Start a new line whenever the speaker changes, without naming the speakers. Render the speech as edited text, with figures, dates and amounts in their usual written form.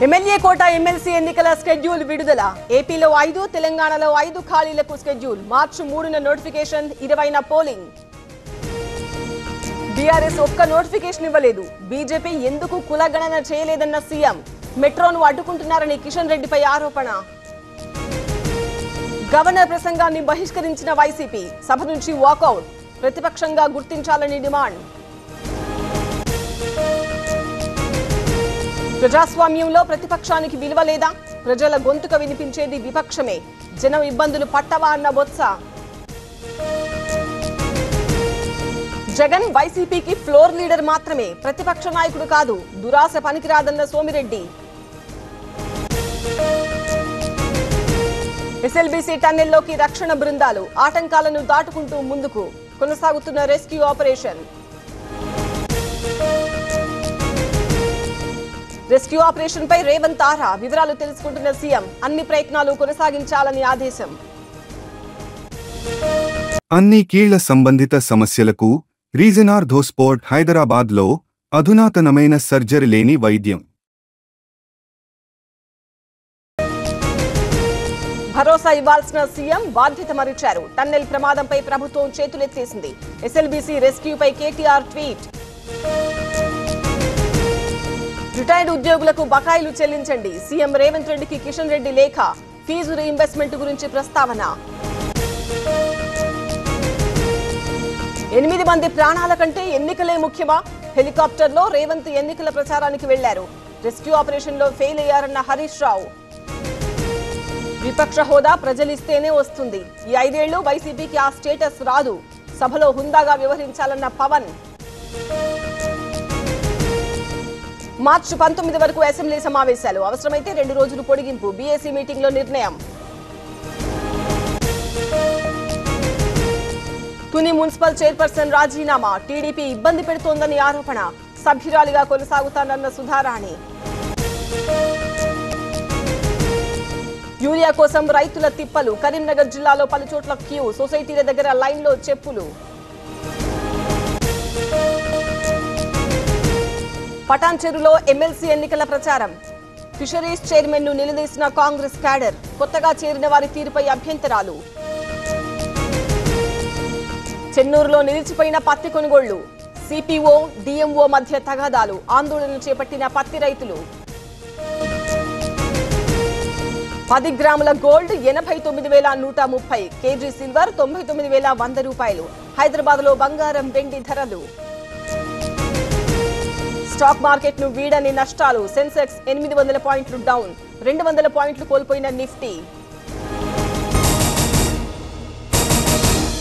MLA కోట MLC ఎన్నికల schedule విడుదల. ఏపీలో 5, తెలంగాణలో 5 ఖాళీలకు స్కెడ్యూల్. మార్చి 3న నోటిఫికేషన్, 20న పోలింగ్. బీఆర్ఎస్ ఒక్క నోటిఫికేషన్ ఇవ్వలేదు. బీజేపీ ఎందుకు కులగణన చేయలేదన్న సీఎం. మెట్రోను అడ్డుకుంటున్నారని కిషన్ రెడ్డిపై ఆరోపణ. గవర్నర్ ప్రసంగాన్ని బహిష్కరించిన వైసీపీ. సభ నుంచి వాకౌట్. ప్రతిపక్షంగా గుర్తించాలని డిమాండ్. ప్రజాస్వామ్యంలో ప్రతిపక్షానికి విలువ లేదా? ప్రజల గొంతుక వినిపించేది విపక్షమే. జనం ఇబ్బందులు పట్టవా అన్న బొత్స. జగన్ వైసీపీకి ఫ్లోర్ లీడర్ మాత్రమే, ప్రతిపక్ష నాయకుడు కాదు. దురాశ పనికిరాదన్న సోమిరెడ్డి. ఎస్ఎల్బీసీ టన్నెల్లోకి రక్షణ బృందాలు. ఆటంకాలను దాటుకుంటూ ముందుకు కొనసాగుతున్న రెస్క్యూ ఆపరేషన్. రెస్క్యూ ఆపరేషన్ పై రేవంత్ ఆరా. వివరాలు తెలుసుకుంటున్న సీఎం. అన్ని ప్రయత్నాలు కొనసాగించాలని ఆదేశం.
అన్ని కీళ్ల సంబంధిత సమస్యలకు రీజన్ ఆర్థోస్పోర్ట్ హైదరాబాద్లో అధునాతనమైన సర్జరీ లేని వైద్యం.
భరోసా ఇవ్వాల్సిన సీఎం బాధ్యత మరిచారు. టన్నెల్ ప్రమాదంపై ప్రభుత్వం చేతులెత్తేసింది. ఎస్ఎల్బీసీ రెస్క్యూపై కేటీఆర్ ట్వీట్. రిటైర్డ్ ఉద్యోగులకు బకాయిలు చెల్లించండి. సీఎం రేవంత్ రెడ్డికి కిషన్ రెడ్డి లేఖ. ఫీజు రీఇంబర్స్మెంట్ గురించి ప్రస్తావన. 8 మంది ప్రాణాల కంటే ఎన్నికలే ముఖ్యమా? హెలికాప్టర్లో రేవంత్ ఎన్నికల ప్రచారానికి వెళ్లారు. రెస్క్యూ ఆపరేషన్ లో ఫెయిల్ అయ్యారన్న హరీష్ రావు. విపక్ష హోదా ప్రజలిస్తేనే వస్తుంది. ఈ 5 ఏళ్లు వైసీపీకి ఆ స్టేటస్ రాదు. సభలో హుందాగా వ్యవహరించాలన్న పవన్. మార్చి 19 వరకు అసెంబ్లీ సమావేశాలు. అవసరమైతే 2 రోజులు పొడిగింపు. బీఏసీ మీటింగ్ లో నిర్ణయం. తుని మున్సిపల్ చైర్పర్సన్ రాజీనామా. టీడీపీ ఇబ్బంది పెడుతోందని ఆరోపణ. సభ్యురాలిగా కొనసాగుతానన్న సుధారాణి. యూరియా కోసం రైతుల తిప్పలు. కరీంనగర్ జిల్లాలో పలుచోట్ల క్యూ. సొసైటీల దగ్గర లైన్లో చెప్పులు. పటాన్చెరులో ఎమ్మెల్సీ ఎన్నికల ప్రచారం. ఫిషరీస్ చైర్మన్ ను నిలదీసిన కాంగ్రెస్ క్యాడర్. కొత్తగా చేరిన వారి తీరుపై అభ్యంతరాలు. చెన్నూరులో నిలిచిపోయిన పత్తి కొనుగోళ్లు. సిపిఓ, డిఎంఓ మధ్య తగాదాలు. ఆందోళన చేపట్టిన పత్తి రైతులు. 10 గ్రాముల గోల్డ్ 89,130. కేజీ సిల్వర్ 99,100 రూపాయలు. హైదరాబాద్ లో బంగారం, వెండి ధరలు. స్టాక్ మార్కెట్ ను వీడని నష్టాలు. సెన్సెక్స్ 800 పాయింట్లు డౌన్. 200 పాయింట్లు కోల్పోయిన నిఫ్టీ.